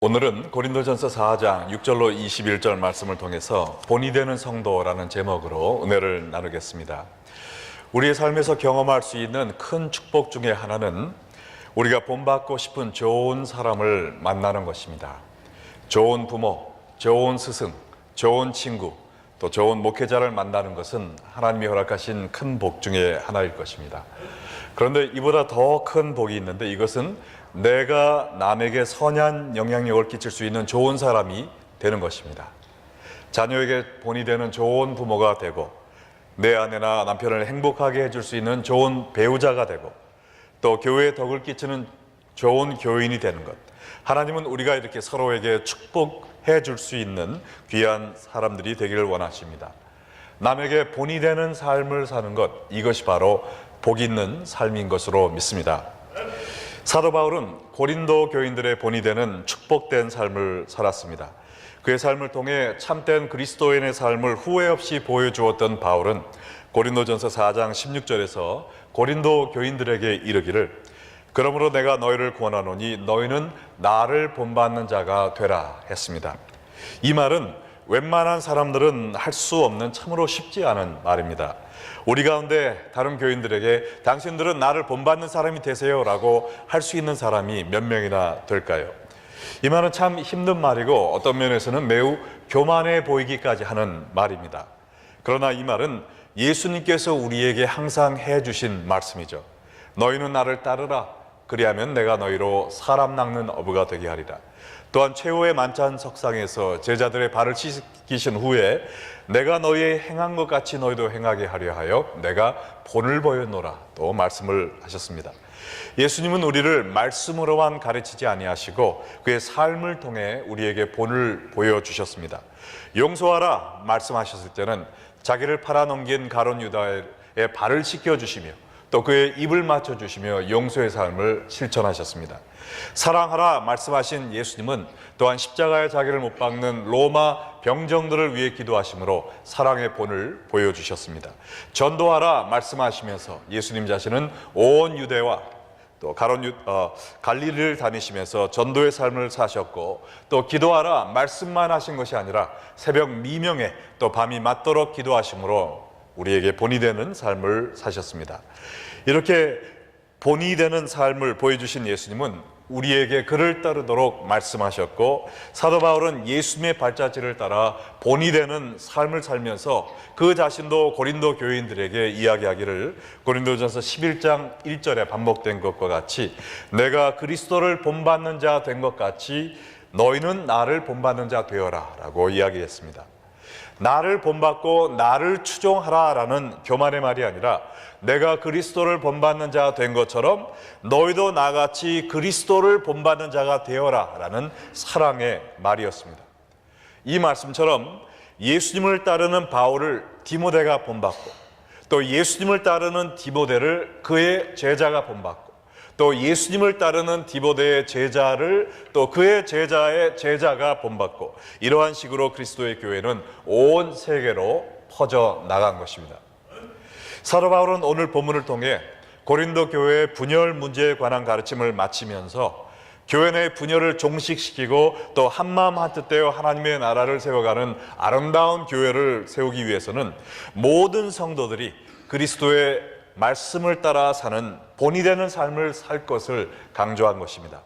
오늘은 고린도전서 4장 6절로 21절 말씀을 통해서 본이 되는 성도라는 제목으로 은혜를 나누겠습니다. 우리의 삶에서 경험할 수 있는 큰 축복 중에 하나는 우리가 본받고 싶은 좋은 사람을 만나는 것입니다. 좋은 부모, 좋은 스승, 좋은 친구, 또 좋은 목회자를 만나는 것은 하나님이 허락하신 큰 복 중에 하나일 것입니다. 그런데 이보다 더 큰 복이 있는데, 이것은 내가 남에게 선한 영향력을 끼칠 수 있는 좋은 사람이 되는 것입니다. 자녀에게 본이 되는 좋은 부모가 되고, 내 아내나 남편을 행복하게 해줄 수 있는 좋은 배우자가 되고, 또 교회에 덕을 끼치는 좋은 교인이 되는 것. 하나님은 우리가 이렇게 서로에게 축복해 줄 수 있는 귀한 사람들이 되기를 원하십니다. 남에게 본이 되는 삶을 사는 것, 이것이 바로 복 있는 삶인 것으로 믿습니다. 사도 바울은 고린도 교인들의 본이 되는 축복된 삶을 살았습니다. 그의 삶을 통해 참된 그리스도인의 삶을 후회 없이 보여주었던 바울은 고린도전서 4장 16절에서 고린도 교인들에게 이르기를, 그러므로 내가 너희를 권하노니 너희는 나를 본받는 자가 되라 했습니다. 이 말은 웬만한 사람들은 할 수 없는 참으로 쉽지 않은 말입니다. 우리 가운데 다른 교인들에게 당신들은 나를 본받는 사람이 되세요 라고 할 수 있는 사람이 몇 명이나 될까요? 이 말은 참 힘든 말이고 어떤 면에서는 매우 교만해 보이기까지 하는 말입니다. 그러나 이 말은 예수님께서 우리에게 항상 해주신 말씀이죠. 너희는 나를 따르라. 그리하면 내가 너희로 사람 낚는 어부가 되게 하리라. 또한 최후의 만찬 석상에서 제자들의 발을 씻기신 후에 내가 너희의 행한 것 같이 너희도 행하게 하려 하여 내가 본을 보였노라 또 말씀을 하셨습니다. 예수님은 우리를 말씀으로만 가르치지 아니하시고 그의 삶을 통해 우리에게 본을 보여주셨습니다. 용서하라 말씀하셨을 때는 자기를 팔아넘긴 가룟 유다의 발을 씻겨주시며 또 그의 입을 맞춰주시며 용서의 삶을 실천하셨습니다. 사랑하라 말씀하신 예수님은 또한 십자가에 자기를 못 박는 로마 병정들을 위해 기도하심으로 사랑의 본을 보여주셨습니다. 전도하라 말씀하시면서 예수님 자신은 온 유대와 또 갈릴리를 다니시면서 전도의 삶을 사셨고, 또 기도하라 말씀만 하신 것이 아니라 새벽 미명에 또 밤이 맞도록 기도하심으로 우리에게 본이 되는 삶을 사셨습니다. 이렇게 본이 되는 삶을 보여주신 예수님은 우리에게 그를 따르도록 말씀하셨고, 사도 바울은 예수님의 발자취를 따라 본이 되는 삶을 살면서 그 자신도 고린도 교인들에게 이야기하기를 고린도전서 11장 1절에 반복된 것과 같이, 내가 그리스도를 본받는 자 된 것 같이 너희는 나를 본받는 자 되어라 라고 이야기했습니다. 나를 본받고 나를 추종하라라는 교만의 말이 아니라 내가 그리스도를 본받는 자 된 것처럼 너희도 나같이 그리스도를 본받는 자가 되어라 라는 사랑의 말이었습니다. 이 말씀처럼 예수님을 따르는 바울을 디모데가 본받고, 또 예수님을 따르는 디모데를 그의 제자가 본받고, 또 예수님을 따르는 디모데의 제자를 또 그의 제자의 제자가 본받고, 이러한 식으로 그리스도의 교회는 온 세계로 퍼져 나간 것입니다. 사도 바울은 오늘 본문을 통해 고린도 교회의 분열 문제에 관한 가르침을 마치면서 교회 내 분열을 종식시키고 또 한마음 한뜻되어 하나님의 나라를 세워가는 아름다운 교회를 세우기 위해서는 모든 성도들이 그리스도의 말씀을 따라 사는 본이 되는 삶을 살 것을 강조한 것입니다.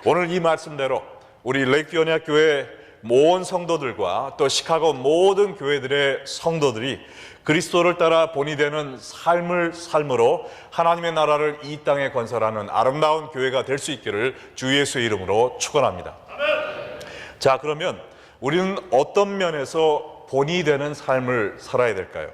오늘 이 말씀대로 우리 레이크 연합교회 모든 성도들과 또 시카고 모든 교회들의 성도들이 그리스도를 따라 본이 되는 삶을 삶으로 하나님의 나라를 이 땅에 건설하는 아름다운 교회가 될 수 있기를 주 예수의 이름으로 축원합니다. 자, 그러면 우리는 어떤 면에서 본이 되는 삶을 살아야 될까요?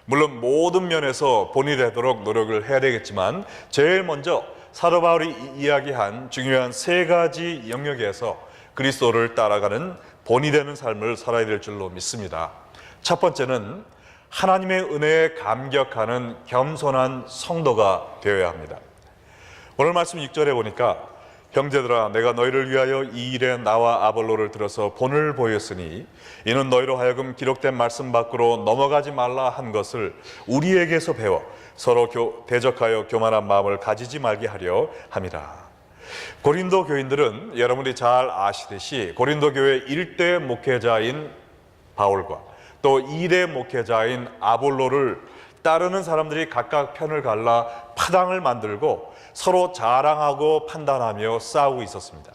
물론 모든 면에서 본이 되도록 노력을 해야 되겠지만, 제일 먼저 사도 바울이 이야기한 중요한 세 가지 영역에서 그리스도를 따라가는 본이 되는 삶을 살아야 될 줄로 믿습니다. 첫 번째는 하나님의 은혜에 감격하는 겸손한 성도가 되어야 합니다. 오늘 말씀 6절에 보니까, 형제들아 내가 너희를 위하여 이 일에 나와 아볼로를 들어서 본을 보였으니 이는 너희로 하여금 기록된 말씀 밖으로 넘어가지 말라 한 것을 우리에게서 배워 서로 대적하여 교만한 마음을 가지지 말게 하려 함이라. 고린도 교인들은 여러분이 잘 아시듯이 고린도 교회 1대 목회자인 바울과 또 2대 목회자인 아볼로를 따르는 사람들이 각각 편을 갈라 파당을 만들고 서로 자랑하고 판단하며 싸우고 있었습니다.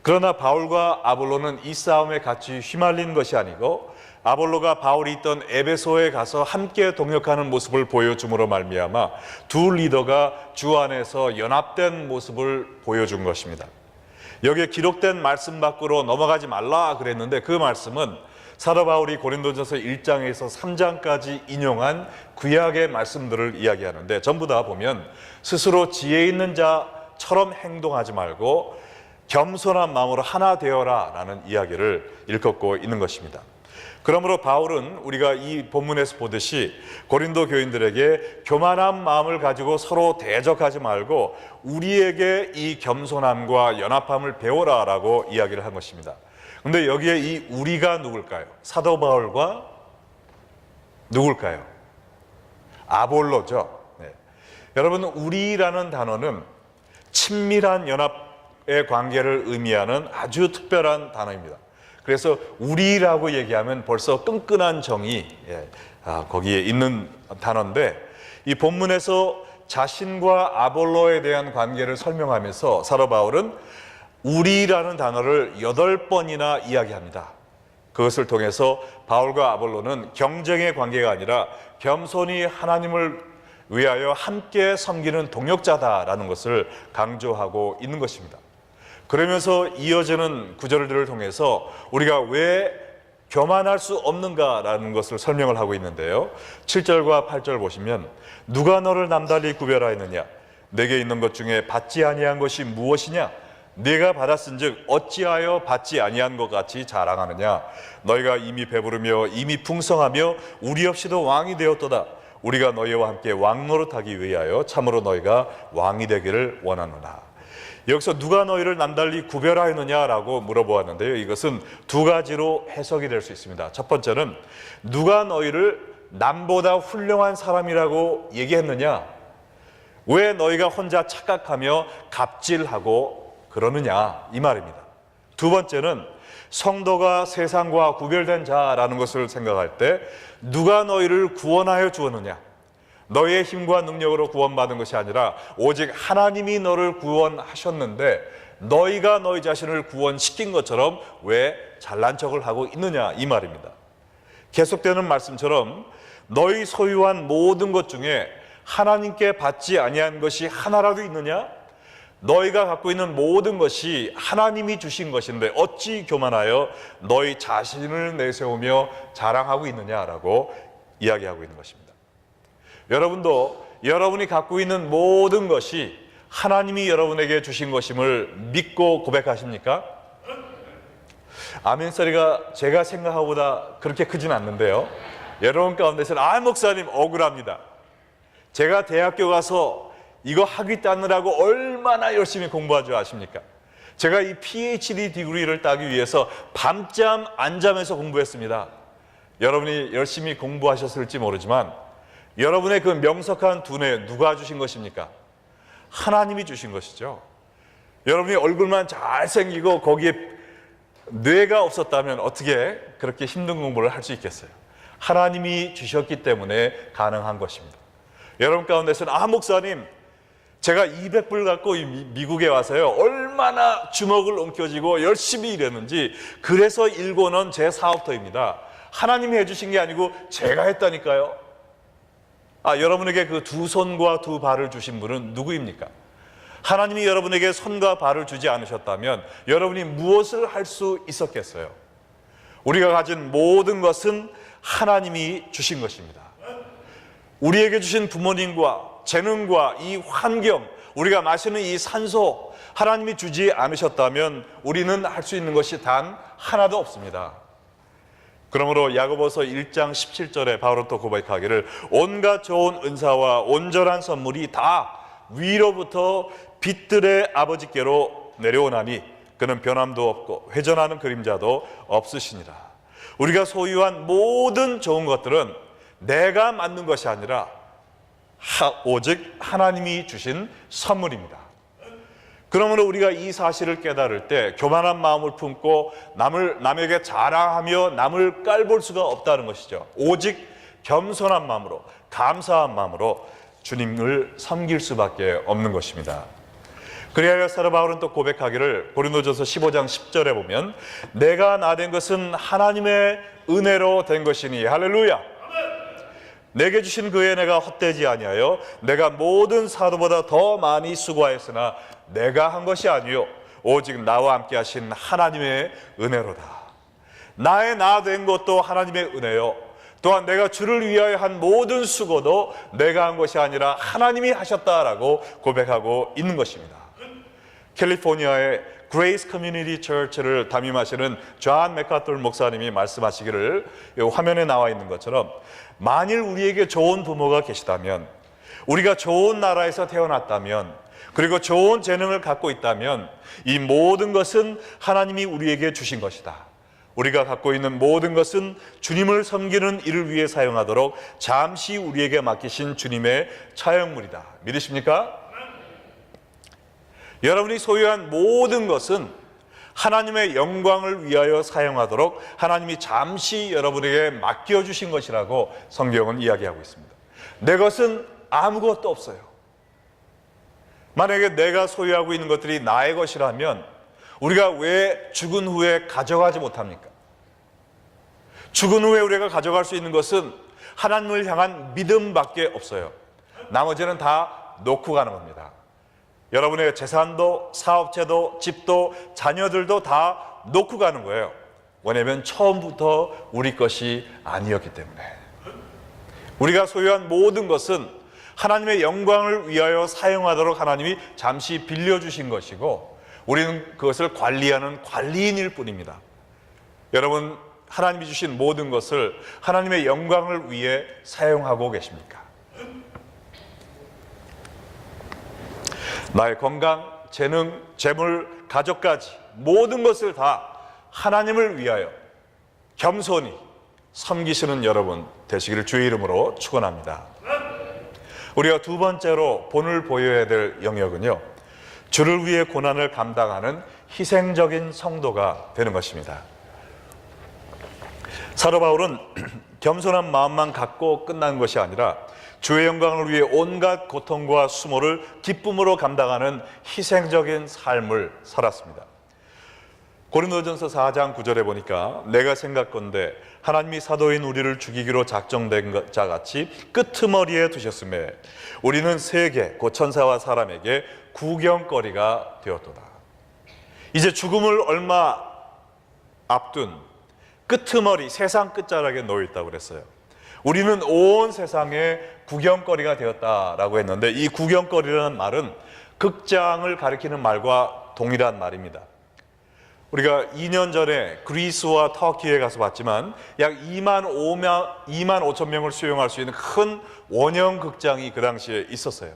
그러나 바울과 아볼로는 이 싸움에 같이 휘말린 것이 아니고 아볼로가 바울이 있던 에베소에 가서 함께 동역하는 모습을 보여줌으로 말미암아 두 리더가 주 안에서 연합된 모습을 보여준 것입니다. 여기에 기록된 말씀 밖으로 넘어가지 말라 그랬는데 그 말씀은 사도 바울이 고린도전서 1장에서 3장까지 인용한 구약의 말씀들을 이야기하는데 전부 다 보면 스스로 지혜 있는 자처럼 행동하지 말고 겸손한 마음으로 하나 되어라 라는 이야기를 일컫고 있는 것입니다. 그러므로 바울은 우리가 이 본문에서 보듯이 고린도 교인들에게 교만한 마음을 가지고 서로 대적하지 말고 우리에게 이 겸손함과 연합함을 배워라 라고 이야기를 한 것입니다. 그런데 여기에 이 우리가 누굴까요? 사도 바울과 누굴까요? 아볼로죠. 네. 여러분, 우리라는 단어는 친밀한 연합의 관계를 의미하는 아주 특별한 단어입니다. 그래서 우리라고 얘기하면 벌써 끈끈한 정이 거기에 있는 단어인데, 이 본문에서 자신과 아볼로에 대한 관계를 설명하면서 사도 바울은 우리라는 단어를 8번이나 이야기합니다. 그것을 통해서 바울과 아볼로는 경쟁의 관계가 아니라 겸손히 하나님을 위하여 함께 섬기는 동역자다라는 것을 강조하고 있는 것입니다. 그러면서 이어지는 구절들을 통해서 우리가 왜 교만할 수 없는가라는 것을 설명을 하고 있는데요. 7절과 8절 보시면 누가 너를 남달리 구별하였느냐? 내게 있는 것 중에 받지 아니한 것이 무엇이냐? 네가 받았은즉 어찌하여 받지 아니한 것 같이 자랑하느냐? 너희가 이미 배부르며 이미 풍성하며 우리 없이도 왕이 되었도다. 우리가 너희와 함께 왕노릇하기 위하여 참으로 너희가 왕이 되기를 원하노라. 여기서 누가 너희를 남달리 구별하였느냐라고 물어보았는데요. 이것은 두 가지로 해석이 될 수 있습니다. 첫 번째는 누가 너희를 남보다 훌륭한 사람이라고 얘기했느냐? 왜 너희가 혼자 착각하며 갑질하고 그러느냐? 이 말입니다. 두 번째는 성도가 세상과 구별된 자라는 것을 생각할 때 누가 너희를 구원하여 주었느냐? 너희의 힘과 능력으로 구원받은 것이 아니라 오직 하나님이 너를 구원하셨는데 너희가 너희 자신을 구원시킨 것처럼 왜 잘난 척을 하고 있느냐? 이 말입니다. 계속되는 말씀처럼 너희 소유한 모든 것 중에 하나님께 받지 아니한 것이 하나라도 있느냐? 너희가 갖고 있는 모든 것이 하나님이 주신 것인데 어찌 교만하여 너희 자신을 내세우며 자랑하고 있느냐라고 이야기하고 있는 것입니다. 여러분도 여러분이 갖고 있는 모든 것이 하나님이 여러분에게 주신 것임을 믿고 고백하십니까? 아멘 소리가 제가 생각한 것보다 그렇게 크진 않는데요. 여러분 가운데서는 목사님 억울합니다. 제가 대학교 가서 이거 학위 따느라고 얼마나 열심히 공부한 줄 아십니까? 제가 이 PhD 디그리를 따기 위해서 밤잠 안 자면서 공부했습니다. 여러분이 열심히 공부하셨을지 모르지만 여러분의 그 명석한 두뇌 누가 주신 것입니까? 하나님이 주신 것이죠. 여러분이 얼굴만 잘생기고 거기에 뇌가 없었다면 어떻게 그렇게 힘든 공부를 할 수 있겠어요? 하나님이 주셨기 때문에 가능한 것입니다. 여러분 가운데서는 목사님 제가 200불 갖고 미국에 와서요 얼마나 주먹을 옮겨쥐고 열심히 일했는지 그래서 일궈놓은 제 사업터입니다. 하나님이 해주신 게 아니고 제가 했다니까요. 여러분에게 그 두 손과 두 발을 주신 분은 누구입니까? 하나님이 여러분에게 손과 발을 주지 않으셨다면 여러분이 무엇을 할 수 있었겠어요? 우리가 가진 모든 것은 하나님이 주신 것입니다. 우리에게 주신 부모님과 재능과 이 환경, 우리가 마시는 이 산소, 하나님이 주지 않으셨다면 우리는 할 수 있는 것이 단 하나도 없습니다. 그러므로 야고보서 1장 17절에 바울은 또 고백하기를 온갖 좋은 은사와 온전한 선물이 다 위로부터 빛들의 아버지께로 내려오나니 그는 변함도 없고 회전하는 그림자도 없으시니라. 우리가 소유한 모든 좋은 것들은 내가 만든 것이 아니라 오직 하나님이 주신 선물입니다. 그러므로 우리가 이 사실을 깨달을 때 교만한 마음을 품고 남에게 자랑하며 남을 깔볼 수가 없다는 것이죠. 오직 겸손한 마음으로, 감사한 마음으로 주님을 섬길 수밖에 없는 것입니다. 그래야 사도 바울은 또 고백하기를 고린도전서 15장 10절에 보면 내가 나된 것은 하나님의 은혜로 된 것이니 할렐루야. 내게 주신 그의 은혜가 헛되지 아니하여 내가 모든 사도보다 더 많이 수고하였으나 내가 한 것이 아니요 오직 나와 함께 하신 하나님의 은혜로다. 나의 나 된 것도 하나님의 은혜요 또한 내가 주를 위하여 한 모든 수고도 내가 한 것이 아니라 하나님이 하셨다라고 고백하고 있는 것입니다. 캘리포니아의 그레이스 커뮤니티 처치를 담임하시는 존 맥카톨 목사님이 말씀하시기를 화면에 나와 있는 것처럼 만일 우리에게 좋은 부모가 계시다면, 우리가 좋은 나라에서 태어났다면, 그리고 좋은 재능을 갖고 있다면 이 모든 것은 하나님이 우리에게 주신 것이다. 우리가 갖고 있는 모든 것은 주님을 섬기는 일을 위해 사용하도록 잠시 우리에게 맡기신 주님의 차용물이다. 믿으십니까? 여러분이 소유한 모든 것은 하나님의 영광을 위하여 사용하도록 하나님이 잠시 여러분에게 맡겨주신 것이라고 성경은 이야기하고 있습니다. 내 것은 아무것도 없어요. 만약에 내가 소유하고 있는 것들이 나의 것이라면 우리가 왜 죽은 후에 가져가지 못합니까? 죽은 후에 우리가 가져갈 수 있는 것은 하나님을 향한 믿음밖에 없어요. 나머지는 다 놓고 가는 겁니다. 여러분의 재산도, 사업체도, 집도, 자녀들도 다 놓고 가는 거예요. 왜냐하면 처음부터 우리 것이 아니었기 때문에. 우리가 소유한 모든 것은 하나님의 영광을 위하여 사용하도록 하나님이 잠시 빌려주신 것이고 우리는 그것을 관리하는 관리인일 뿐입니다. 여러분, 하나님이 주신 모든 것을 하나님의 영광을 위해 사용하고 계십니까? 나의 건강, 재능, 재물, 가족까지 모든 것을 다 하나님을 위하여 겸손히 섬기시는 여러분 되시기를 주의 이름으로 축원합니다. 우리가 두 번째로 본을 보여야 될 영역은요, 주를 위해 고난을 감당하는 희생적인 성도가 되는 것입니다. 사도 바울은 겸손한 마음만 갖고 끝난 것이 아니라 주의 영광을 위해 온갖 고통과 수모를 기쁨으로 감당하는 희생적인 삶을 살았습니다. 고린도전서 4장 9절에 보니까 내가 생각건대 하나님이 사도인 우리를 죽이기로 작정된 자같이 끄트머리에 두셨음에 우리는 세계 곧 천사와 사람에게 구경거리가 되었도다. 이제 죽음을 얼마 앞둔 끄트머리, 세상 끝자락에 놓여 있다고 그랬어요. 우리는 온 세상의 구경거리가 되었다라고 했는데 이 구경거리라는 말은 극장을 가리키는 말과 동일한 말입니다. 우리가 2년 전에 그리스와 터키에 가서 봤지만 약 2만 5천 명을 수용할 수 있는 큰 원형 극장이 그 당시에 있었어요.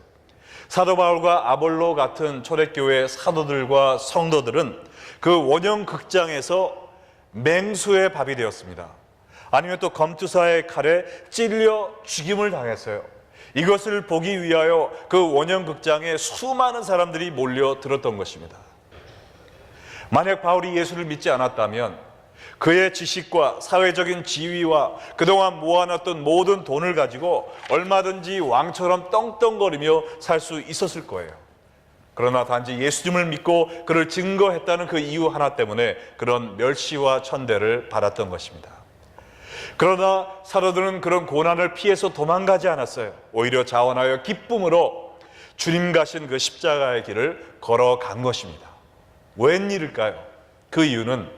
사도 바울과 아볼로 같은 초대교회 사도들과 성도들은 그 원형 극장에서 맹수의 밥이 되었습니다. 아니면 또 검투사의 칼에 찔려 죽임을 당했어요. 이것을 보기 위하여 그 원형 극장에 수많은 사람들이 몰려들었던 것입니다. 만약 바울이 예수를 믿지 않았다면 그의 지식과 사회적인 지위와 그동안 모아놨던 모든 돈을 가지고 얼마든지 왕처럼 떵떵거리며 살 수 있었을 거예요. 그러나 단지 예수님을 믿고 그를 증거했다는 그 이유 하나 때문에 그런 멸시와 천대를 받았던 것입니다. 그러나 사도들은 그런 고난을 피해서 도망가지 않았어요. 오히려 자원하여 기쁨으로 주님 가신 그 십자가의 길을 걸어간 것입니다. 웬일일까요? 그 이유는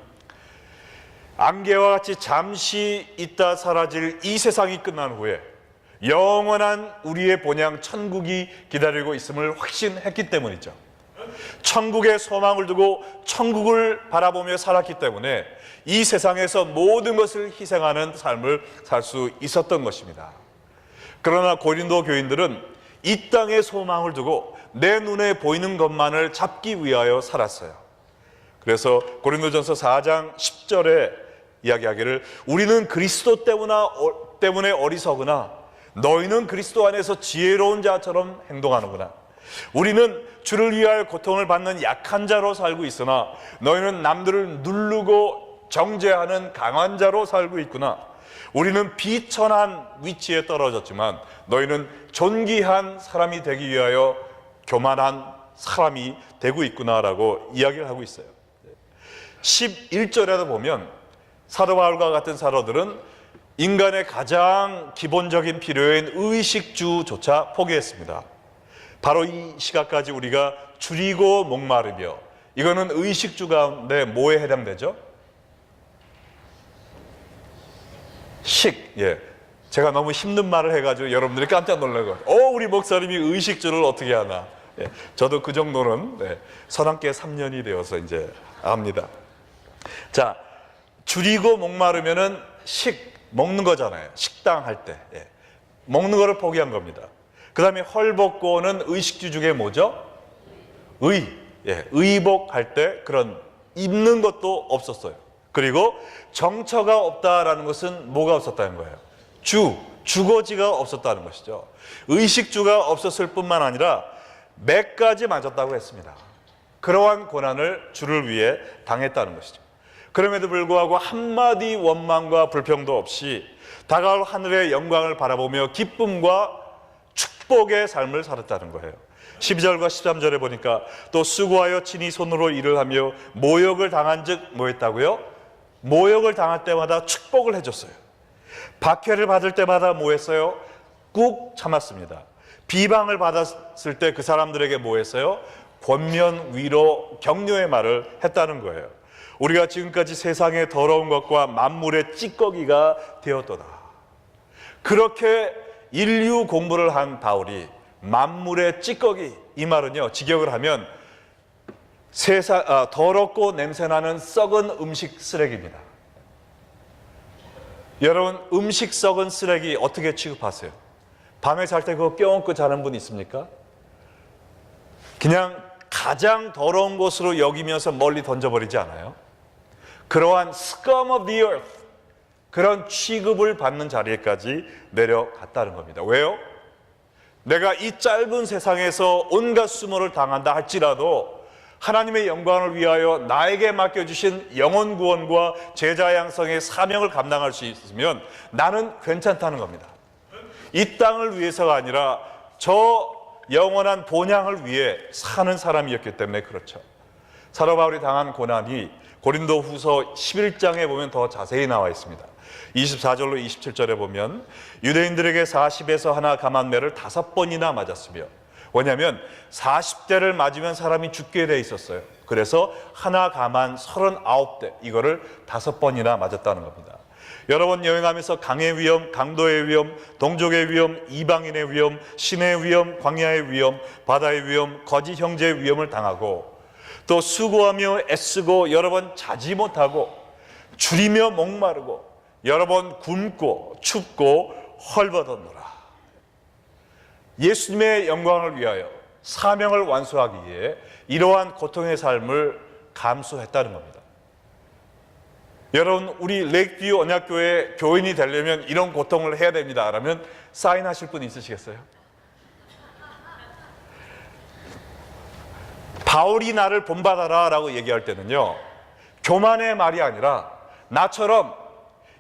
안개와 같이 잠시 있다 사라질 이 세상이 끝난 후에 영원한 우리의 본향 천국이 기다리고 있음을 확신했기 때문이죠. 천국의 소망을 두고 천국을 바라보며 살았기 때문에 이 세상에서 모든 것을 희생하는 삶을 살 수 있었던 것입니다. 그러나 고린도 교인들은 이 땅의 소망을 두고 내 눈에 보이는 것만을 잡기 위하여 살았어요. 그래서 고린도전서 4장 10절에 이야기하기를 우리는 그리스도 때문에 어리석으나 너희는 그리스도 안에서 지혜로운 자처럼 행동하는구나. 우리는 주를 위하여 고통을 받는 약한 자로 살고 있으나 너희는 남들을 누르고 정죄하는 강한 자로 살고 있구나. 우리는 비천한 위치에 떨어졌지만 너희는 존귀한 사람이 되기 위하여 교만한 사람이 되고 있구나라고 이야기를 하고 있어요. 11절에도 보면 사도 바울과 같은 사도들은 인간의 가장 기본적인 필요인 의식주조차 포기했습니다. 바로 이 시각까지 우리가 줄이고 목마르며, 이거는 의식주 가운데 뭐에 해당되죠? 예. 제가 너무 힘든 말을 해가지고 여러분들이 깜짝 놀라고, 우리 목사님이 의식주를 어떻게 하나. 예. 저도 그 정도는 선함께 3년이 되어서 이제 압니다. 자, 줄이고 목마르면은 먹는 거잖아요. 식당 할 때. 예. 먹는 거를 포기한 겁니다. 그 다음에 헐벗고는 의식주 중에 뭐죠? 의복할 때 그런 입는 것도 없었어요. 그리고 정처가 없다라는 것은 뭐가 없었다는 거예요? 주거지가 없었다는 것이죠. 의식주가 없었을 뿐만 아니라 매까지 맞았다고 했습니다. 그러한 고난을 주를 위해 당했다는 것이죠. 그럼에도 불구하고 한마디 원망과 불평도 없이 다가올 하늘의 영광을 바라보며 기쁨과 축복의 삶을 살았다는 거예요. 12절과 13절에 보니까 또 수고하여 친히 손으로 일을 하며 모욕을 당한 즉 뭐 했다고요? 모욕을 당할 때마다 축복을 해줬어요. 박해를 받을 때마다 뭐 했어요? 꾹 참았습니다. 비방을 받았을 때 그 사람들에게 뭐 했어요? 권면, 위로, 격려의 말을 했다는 거예요. 우리가 지금까지 세상의 더러운 것과 만물의 찌꺼기가 되었도다. 그렇게 인류 공부를 한 바울이 만물의 찌꺼기, 이 말은요, 직역을 하면 더럽고 냄새나는 썩은 음식 쓰레기입니다. 여러분, 음식 썩은 쓰레기 어떻게 취급하세요? 밤에 잘 때 그거 껴안고 자는 분 있습니까? 그냥 가장 더러운 곳으로 여기면서 멀리 던져버리지 않아요? 그러한 scum of the earth, 그런 취급을 받는 자리에까지 내려갔다는 겁니다. 왜요? 내가 이 짧은 세상에서 온갖 수모를 당한다 할지라도 하나님의 영광을 위하여 나에게 맡겨주신 영혼 구원과 제자 양성의 사명을 감당할 수 있으면 나는 괜찮다는 겁니다. 이 땅을 위해서가 아니라 저 영원한 본향을 위해 사는 사람이었기 때문에 그렇죠. 사도 바울이 당한 고난이 고린도 후서 11장에 보면 더 자세히 나와 있습니다. 24절로 27절에 보면 유대인들에게 40에서 하나 감한매를 5번이나 맞았으며, 왜냐하면 40대를 맞으면 사람이 죽게 돼 있었어요. 그래서 하나 감한 39대, 이거를 5번이나 맞았다는 겁니다. 여러 번 여행하면서 강의 위험, 강도의 위험, 동족의 위험, 이방인의 위험, 신의 위험, 광야의 위험, 바다의 위험, 거짓 형제의 위험을 당하고, 또 수고하며 애쓰고 여러 번 자지 못하고 줄이며 목마르고 여러 번 굶고 춥고 헐벗었노라. 예수님의 영광을 위하여 사명을 완수하기 위해 이러한 고통의 삶을 감수했다는 겁니다. 여러분, 우리 레이크뷰 언약교회 교인이 되려면 이런 고통을 해야 됩니다 라면 사인하실 분 있으시겠어요? 바울이 나를 본받아라 라고 얘기할 때는요, 교만의 말이 아니라 나처럼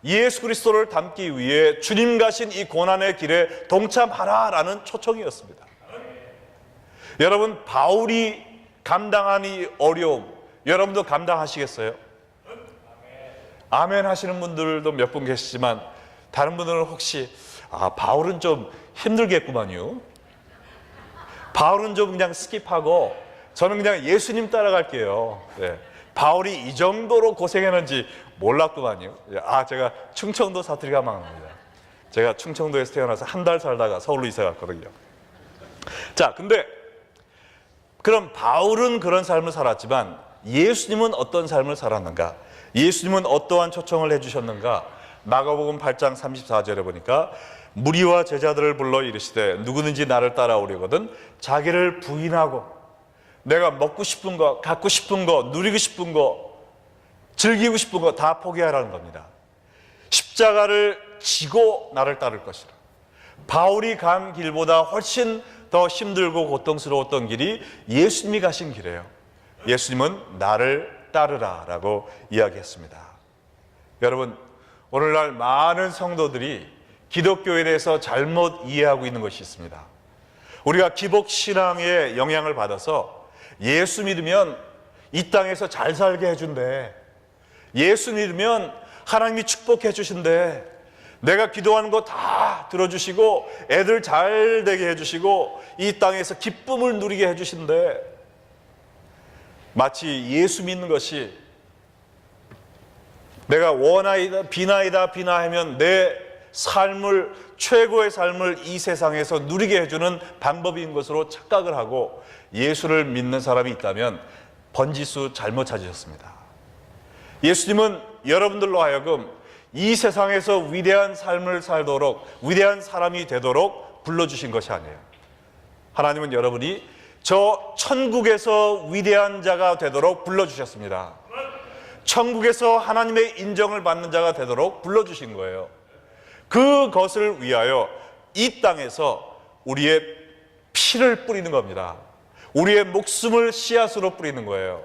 예수 그리스도를 닮기 위해 주님 가신 이 고난의 길에 동참하라 라는 초청이었습니다. 여러분, 바울이 감당한 이 어려움, 여러분도 감당하시겠어요? 아멘 하시는 분들도 몇 분 계시지만 다른 분들은 혹시 바울은 좀 힘들겠구만요. 바울은 좀 그냥 스킵하고 저는 그냥 예수님 따라갈게요. 네. 바울이 이 정도로 고생했는지 몰랐구만요. 제가 충청도 사투리가 망합니다. 제가 충청도에서 태어나서 한 달 살다가 서울로 이사 갔거든요. 자, 근데 그럼 바울은 그런 삶을 살았지만 예수님은 어떤 삶을 살았는가? 예수님은 어떠한 초청을 해주셨는가? 마가복음 8장 34절에 보니까 무리와 제자들을 불러 이르시되 누구든지 나를 따라오려거든 자기를 부인하고, 내가 먹고 싶은 거, 갖고 싶은 거, 누리고 싶은 거, 즐기고 싶은 거 다 포기하라는 겁니다. 십자가를 지고 나를 따를 것이라. 바울이 간 길보다 훨씬 더 힘들고 고통스러웠던 길이 예수님이 가신 길이에요. 예수님은 나를 따르라 라고 이야기했습니다. 여러분, 오늘날 많은 성도들이 기독교에 대해서 잘못 이해하고 있는 것이 있습니다. 우리가 기복신앙의 영향을 받아서 예수 믿으면 이 땅에서 잘 살게 해준대, 예수 믿으면 하나님이 축복해 주신대, 내가 기도하는 거 다 들어주시고 애들 잘 되게 해주시고 이 땅에서 기쁨을 누리게 해주신대. 마치 예수 믿는 것이 내가 원하이다 비나이다 비나하면 내 삶을, 최고의 삶을 이 세상에서 누리게 해주는 방법인 것으로 착각을 하고 예수를 믿는 사람이 있다면 번지수 잘못 찾으셨습니다. 예수님은 여러분들로 하여금 이 세상에서 위대한 삶을 살도록, 위대한 사람이 되도록 불러주신 것이 아니에요. 하나님은 여러분이 저 천국에서 위대한 자가 되도록 불러주셨습니다. 천국에서 하나님의 인정을 받는 자가 되도록 불러주신 거예요. 그것을 위하여 이 땅에서 우리의 피를 뿌리는 겁니다. 우리의 목숨을 씨앗으로 뿌리는 거예요.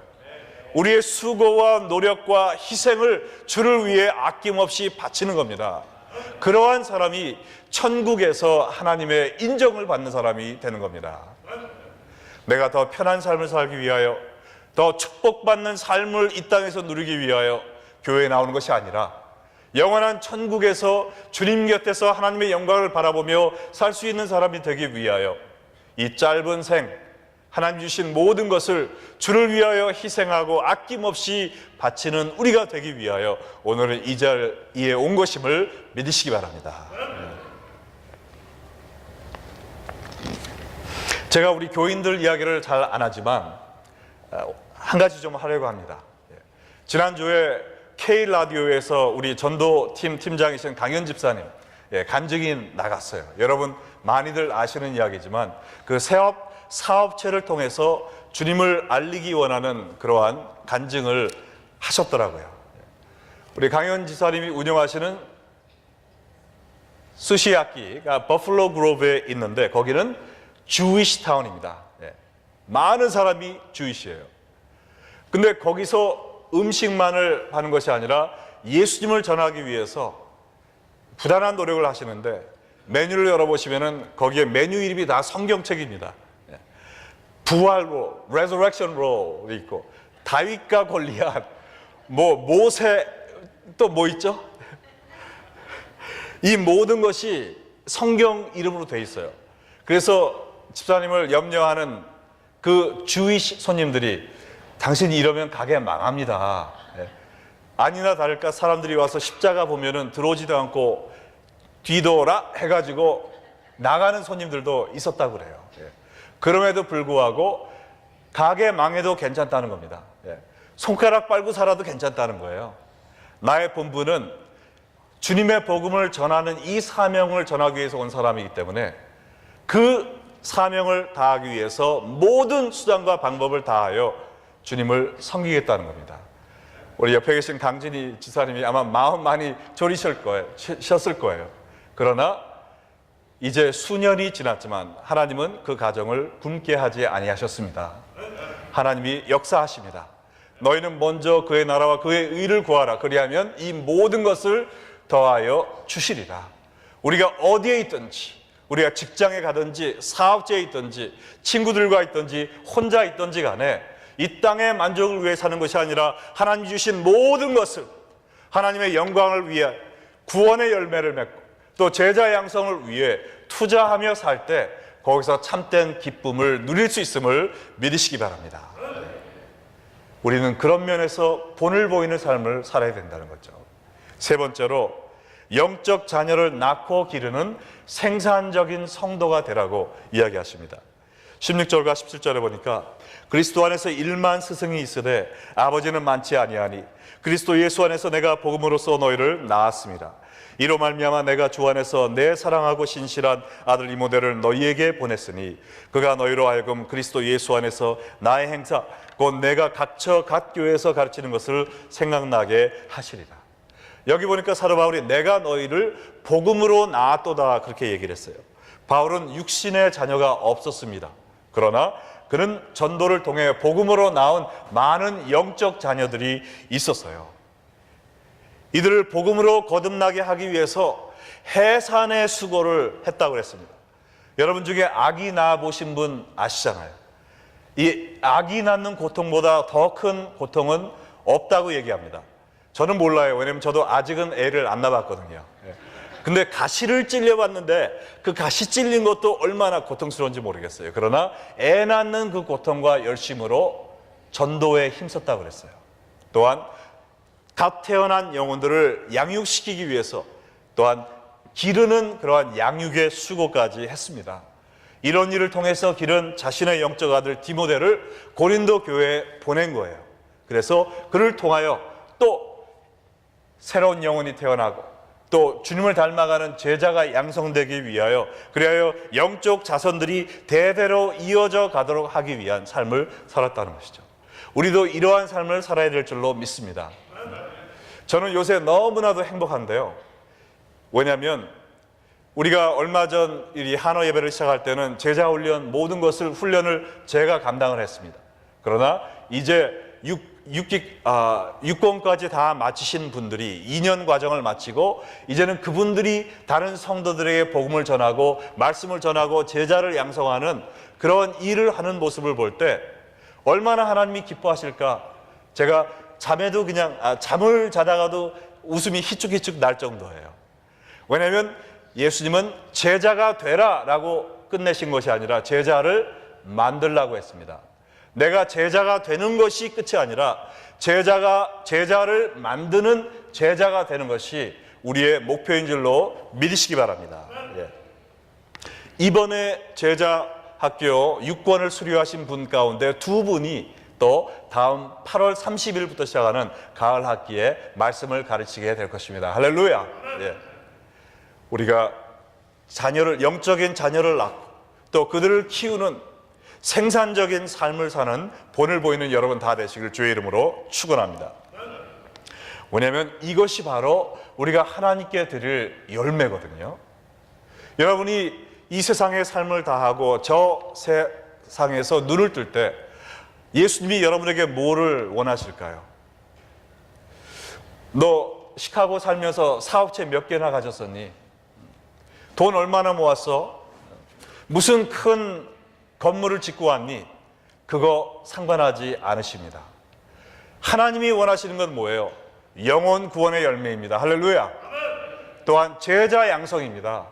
우리의 수고와 노력과 희생을 주를 위해 아낌없이 바치는 겁니다. 그러한 사람이 천국에서 하나님의 인정을 받는 사람이 되는 겁니다. 내가 더 편한 삶을 살기 위하여, 더 축복받는 삶을 이 땅에서 누리기 위하여 교회에 나오는 것이 아니라 영원한 천국에서 주님 곁에서 하나님의 영광을 바라보며 살 수 있는 사람이 되기 위하여 이 짧은 생, 하나님 주신 모든 것을 주를 위하여 희생하고 아낌없이 바치는 우리가 되기 위하여 오늘은 이 자리에 온 것임을 믿으시기 바랍니다. 제가 우리 교인들 이야기를 잘 안 하지만 한 가지 좀 하려고 합니다. 지난주에 K라디오에서 우리 전도팀 팀장이신 강현 집사님 간증이 나갔어요. 여러분 많이들 아시는 이야기지만 그 사업체를 통해서 주님을 알리기 원하는 그러한 간증을 하셨더라고요. 우리 강현 지사님이 운영하시는 스시야끼가 버플로 그로브에 있는데 거기는 주이시 타운입니다. 많은 사람이 주이시예요. 근데 거기서 음식만을 하는 것이 아니라 예수님을 전하기 위해서 부단한 노력을 하시는데 메뉴를 열어보시면은 거기에 메뉴 이름이 다 성경책입니다. 부활로, 레저렉션로 있고 다윗과 골리앗, 모세, 또 뭐 있죠? 이 모든 것이 성경 이름으로 돼 있어요. 그래서 집사님을 염려하는 그 주위 손님들이 당신이 이러면 가게 망합니다. 아니나 다를까 사람들이 와서 십자가 보면은 들어오지도 않고 뒤돌아 해가지고 나가는 손님들도 있었다고 그래요. 그럼에도 불구하고 가게 망해도 괜찮다는 겁니다. 손가락 빨고 살아도 괜찮다는 거예요. 나의 본분은 주님의 복음을 전하는 이 사명을 전하기 위해서 온 사람이기 때문에 그 사명을 다하기 위해서 모든 수단과 방법을 다하여 주님을 섬기겠다는 겁니다. 우리 옆에 계신 강진희 지사님이 아마 마음 많이 졸이셨을 거예요. 그러나 이제 수년이 지났지만 하나님은 그 가정을 굶게 하지 아니하셨습니다. 하나님이 역사하십니다. 너희는 먼저 그의 나라와 그의 의를 구하라. 그리하면 이 모든 것을 더하여 주시리라. 우리가 어디에 있든지, 우리가 직장에 가든지 사업지에 있든지 친구들과 있든지 혼자 있든지 간에 이 땅의 만족을 위해 사는 것이 아니라 하나님 주신 모든 것을 하나님의 영광을 위해 구원의 열매를 맺고 또 제자 양성을 위해 투자하며 살 때 거기서 참된 기쁨을 누릴 수 있음을 믿으시기 바랍니다. 우리는 그런 면에서 본을 보이는 삶을 살아야 된다는 거죠. 세 번째로 영적 자녀를 낳고 기르는 생산적인 성도가 되라고 이야기하십니다. 16절과 17절에 보니까 그리스도 안에서 1만 스승이 있으되 아버지는 많지 아니하니 그리스도 예수 안에서 내가 복음으로써 너희를 낳았습니다. 이로 말미암아 내가 주 안에서 내 사랑하고 신실한 아들 디모데를 너희에게 보냈으니 그가 너희로 하여금 그리스도 예수 안에서 나의 행사 곧 내가 각처 각 교회에서 가르치는 것을 생각나게 하시리라. 여기 보니까 사도 바울이 내가 너희를 복음으로 낳았도다 그렇게 얘기를 했어요. 바울은 육신의 자녀가 없었습니다. 그러나 그는 전도를 통해 복음으로 낳은 많은 영적 자녀들이 있었어요. 이들을 복음으로 거듭나게 하기 위해서 해산의 수고를 했다고 했습니다. 여러분 중에 아기 낳아 보신 분 아시잖아요. 이 아기 낳는 고통보다 더 큰 고통은 없다고 얘기합니다. 저는 몰라요. 왜냐면 저도 아직은 애를 안 낳았거든요. 근데 가시를 찔려봤는데 그 가시 찔린 것도 얼마나 고통스러운지 모르겠어요. 그러나 애 낳는 그 고통과 열심으로 전도에 힘썼다고 그랬어요. 또한 갓 태어난 영혼들을 양육시키기 위해서 또한 기르는 그러한 양육의 수고까지 했습니다. 이런 일을 통해서 기른 자신의 영적 아들 디모데를 고린도 교회에 보낸 거예요. 그래서 그를 통하여 또 새로운 영혼이 태어나고 또 주님을 닮아가는 제자가 양성되기 위하여, 그리하여 영적 자손들이 대대로 이어져 가도록 하기 위한 삶을 살았다는 것이죠. 우리도 이러한 삶을 살아야 될 줄로 믿습니다. 저는 요새 너무나도 행복한데요. 왜냐하면 우리가 얼마 전 이 한어 예배를 시작할 때는 제자 훈련 모든 것을 훈련을 제가 감당을 했습니다. 그러나 이제 6권까지 다 마치신 분들이 2년 과정을 마치고 이제는 그분들이 다른 성도들에게 복음을 전하고 말씀을 전하고 제자를 양성하는 그런 일을 하는 모습을 볼 때 얼마나 하나님이 기뻐하실까. 제가 잠에도 그냥 잠을 자다가도 웃음이 희쭉희쭉 날 정도예요. 왜냐하면 예수님은 제자가 되라 라고 끝내신 것이 아니라 제자를 만들라고 했습니다. 내가 제자가 되는 것이 끝이 아니라 제자를 만드는 제자가 되는 것이 우리의 목표인 줄로 믿으시기 바랍니다. 이번에 제자 학교 6권을 수료하신 분 가운데 2분이 또 다음 8월 30일부터 시작하는 가을 학기에 말씀을 가르치게 될 것입니다. 할렐루야. 우리가 영적인 자녀를 낳고 또 그들을 키우는 생산적인 삶을 사는 본을 보이는 여러분 다 되시길 주의 이름으로 축원합니다. 왜냐하면 이것이 바로 우리가 하나님께 드릴 열매거든요. 여러분이 이 세상의 삶을 다하고 저 세상에서 눈을 뜰 때 예수님이 여러분에게 뭐를 원하실까요? 너 시카고 살면서 사업체 몇 개나 가졌었니? 돈 얼마나 모았어? 무슨 큰 건물을 짓고 왔니? 그거 상관하지 않으십니다. 하나님이 원하시는 건 뭐예요? 영혼 구원의 열매입니다. 할렐루야. 또한 제자 양성입니다.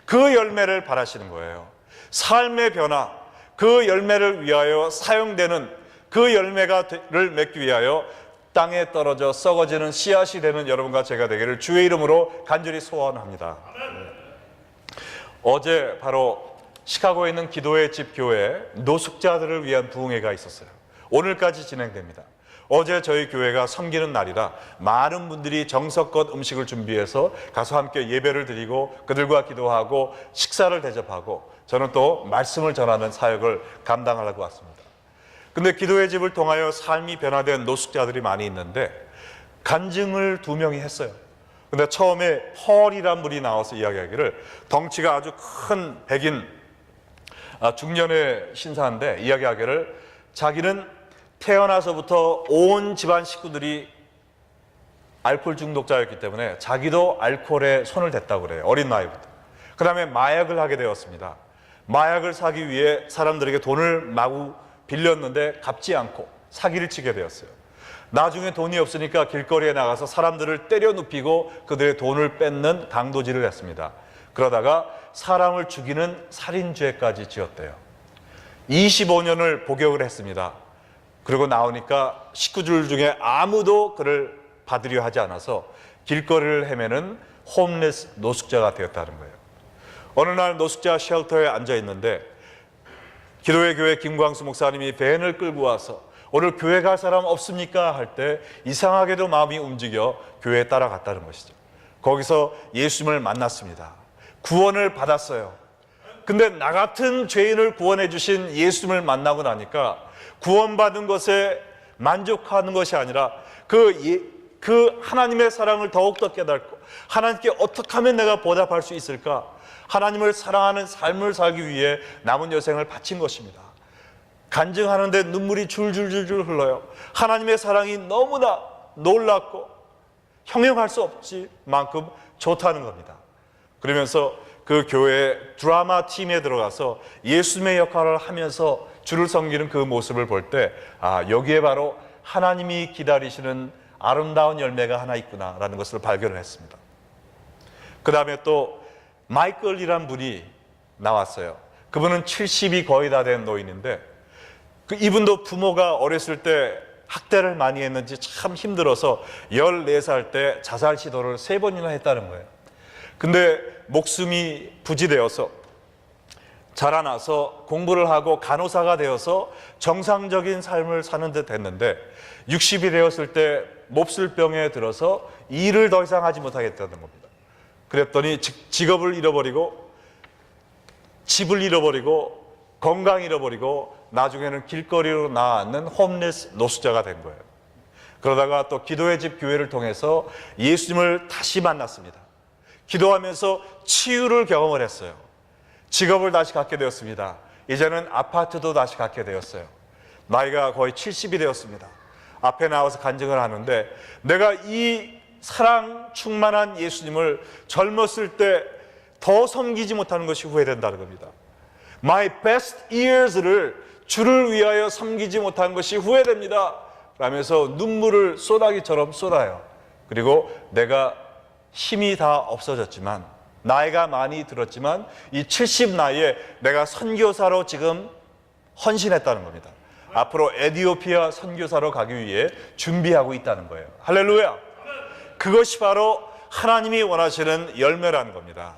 그 열매를 바라시는 거예요. 삶의 변화, 그 열매를 위하여 사용되는 그 열매를 맺기 위하여 땅에 떨어져 썩어지는 씨앗이 되는 여러분과 제가 되기를 주의 이름으로 간절히 소원합니다. 어제 바로 시카고에 있는 기도의 집 교회에 노숙자들을 위한 부흥회가 있었어요. 오늘까지 진행됩니다. 어제 저희 교회가 섬기는 날이라 많은 분들이 정성껏 음식을 준비해서 가서 함께 예배를 드리고 그들과 기도하고 식사를 대접하고 저는 또 말씀을 전하는 사역을 감당하려고 왔습니다. 근데 기도의 집을 통하여 삶이 변화된 노숙자들이 많이 있는데 간증을 2명이 했어요. 근데 처음에 헐이란 분이 나와서 이야기하기를 덩치가 아주 큰 백인 중년의 신사인데 이야기하기를 자기는 태어나서부터 온 집안 식구들이 알코올 중독자였기 때문에 자기도 알코올에 손을 댔다고 그래요. 어린 나이부터. 그 다음에 마약을 하게 되었습니다. 마약을 사기 위해 사람들에게 돈을 마구 빌렸는데 갚지 않고 사기를 치게 되었어요. 나중에 돈이 없으니까 길거리에 나가서 사람들을 때려 눕히고 그들의 돈을 뺏는 강도질을 했습니다. 그러다가 사람을 죽이는 살인죄까지 지었대요. 25년을 복역을 했습니다. 그리고 나오니까 식구들 중에 아무도 그를 받으려 하지 않아서 길거리를 헤매는 홈레스 노숙자가 되었다는 거예요. 어느 날 노숙자 쉘터에 앉아 있는데 기도의 교회 김광수 목사님이 밴을 끌고 와서 오늘 교회 갈 사람 없습니까? 할 때 이상하게도 마음이 움직여 교회에 따라갔다는 것이죠. 거기서 예수님을 만났습니다. 구원을 받았어요. 근데 나 같은 죄인을 구원해 주신 예수님을 만나고 나니까 구원받은 것에 만족하는 것이 아니라 그 그 하나님의 사랑을 더욱더 깨닫고 하나님께 어떻게 하면 내가 보답할 수 있을까? 하나님을 사랑하는 삶을 살기 위해 남은 여생을 바친 것입니다. 간증하는데 눈물이 줄줄줄줄 흘러요. 하나님의 사랑이 너무나 놀랍고 형용할 수 없을 만큼 좋다는 겁니다. 그러면서 그 교회 드라마 팀에 들어가서 예수님의 역할을 하면서 주를 섬기는 그 모습을 볼 때, 여기에 바로 하나님이 기다리시는 아름다운 열매가 하나 있구나라는 것을 발견을 했습니다. 그 다음에 또 마이클이란 분이 나왔어요. 그분은 70이 거의 다 된 노인인데, 이분도 부모가 어렸을 때 학대를 많이 했는지 참 힘들어서 14살 때 자살 시도를 3번이나 했다는 거예요. 근데 목숨이 부지되어서 자라나서 공부를 하고 간호사가 되어서 정상적인 삶을 사는 듯 했는데 60이 되었을 때 몹쓸병에 들어서 일을 더 이상 하지 못하겠다는 겁니다. 그랬더니 직업을 잃어버리고 집을 잃어버리고 건강 잃어버리고 나중에는 길거리로 나앉는 홈리스 노숙자가 된 거예요. 그러다가 또 기도의 집 교회를 통해서 예수님을 다시 만났습니다. 기도하면서 치유를 경험을 했어요. 직업을 다시 갖게 되었습니다. 이제는 아파트도 다시 갖게 되었어요. 나이가 거의 70이 되었습니다. 앞에 나와서 간증을 하는데, 내가 이 사랑 충만한 예수님을 젊었을 때 더 섬기지 못하는 것이 후회된다는 겁니다. My best years를 주를 위하여 섬기지 못한 것이 후회됩니다 라면서 눈물을 쏟아기처럼 쏟아요. 그리고 내가 힘이 다 없어졌지만, 나이가 많이 들었지만 이 70 나이에 내가 선교사로 지금 헌신했다는 겁니다. 앞으로 에티오피아 선교사로 가기 위해 준비하고 있다는 거예요. 할렐루야. 그것이 바로 하나님이 원하시는 열매라는 겁니다.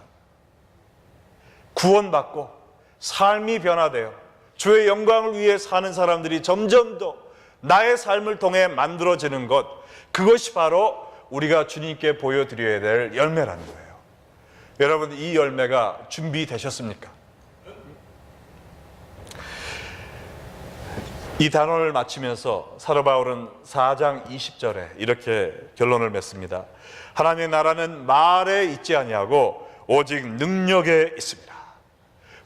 구원받고 삶이 변화되어 주의 영광을 위해 사는 사람들이 점점 더 나의 삶을 통해 만들어지는 것, 그것이 바로 우리가 주님께 보여드려야 될 열매라는 거예요. 여러분, 이 열매가 준비되셨습니까? 이 단원을 마치면서 사도 바울은 4장 20절에 이렇게 결론을 맺습니다. 하나님의 나라는 말에 있지 아니하고 오직 능력에 있습니다.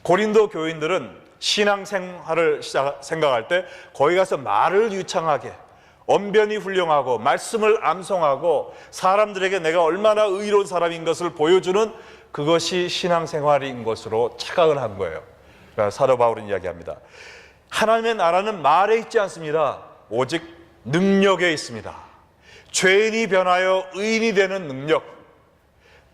고린도 교인들은 신앙생활을 생각할 때 거기 가서 말을 유창하게, 언변이 훌륭하고 말씀을 암송하고 사람들에게 내가 얼마나 의로운 사람인 것을 보여주는 그것이 신앙생활인 것으로 착각을 한 거예요. 그러니까 사도 바울은 이야기합니다. 하나님의 나라는 말에 있지 않습니다. 오직 능력에 있습니다. 죄인이 변하여 의인이 되는 능력,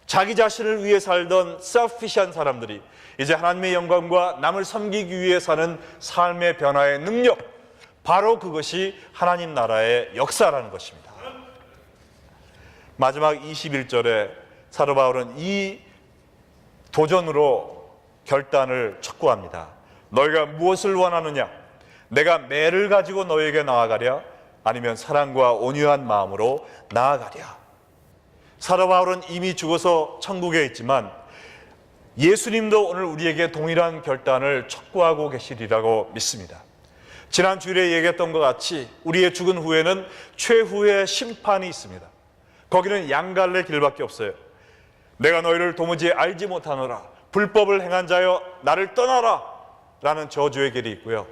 자기 자신을 위해 살던 selfish한 사람들이 이제 하나님의 영광과 남을 섬기기 위해 사는 삶의 변화의 능력, 바로 그것이 하나님 나라의 역사라는 것입니다. 마지막 21절에 사도 바울은 이 도전으로 결단을 촉구합니다. 너희가 무엇을 원하느냐? 내가 매를 가지고 너희에게 나아가랴? 아니면 사랑과 온유한 마음으로 나아가랴? 사도 바울은 이미 죽어서 천국에 있지만 예수님도 오늘 우리에게 동일한 결단을 촉구하고 계시리라고 믿습니다. 지난 주일에 얘기했던 것 같이 우리의 죽은 후에는 최후의 심판이 있습니다. 거기는 양갈래 길밖에 없어요. 내가 너희를 도무지 알지 못하노라, 불법을 행한 자여 나를 떠나라 라는 저주의 길이 있고요,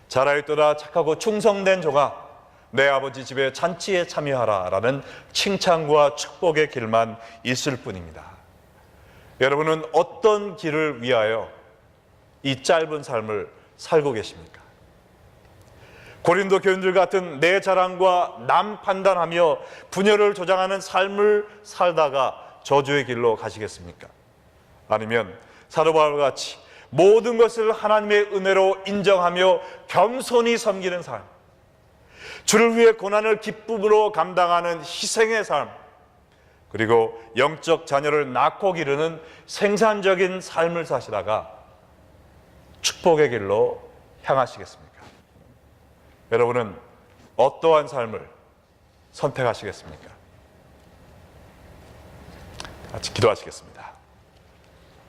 잘하였도다 착하고 충성된 조가 내 아버지 집에 잔치에 참여하라 라는 칭찬과 축복의 길만 있을 뿐입니다. 여러분은 어떤 길을 위하여 이 짧은 삶을 살고 계십니까? 고린도 교인들 같은 내 자랑과 남 판단하며 분열을 조장하는 삶을 살다가 저주의 길로 가시겠습니까? 아니면 사도 바울 같이 모든 것을 하나님의 은혜로 인정하며 겸손히 섬기는 삶, 주를 위해 고난을 기쁨으로 감당하는 희생의 삶, 그리고 영적 자녀를 낳고 기르는 생산적인 삶을 사시다가 축복의 길로 향하시겠습니까? 여러분은 어떠한 삶을 선택하시겠습니까? 같이 기도하시겠습니다.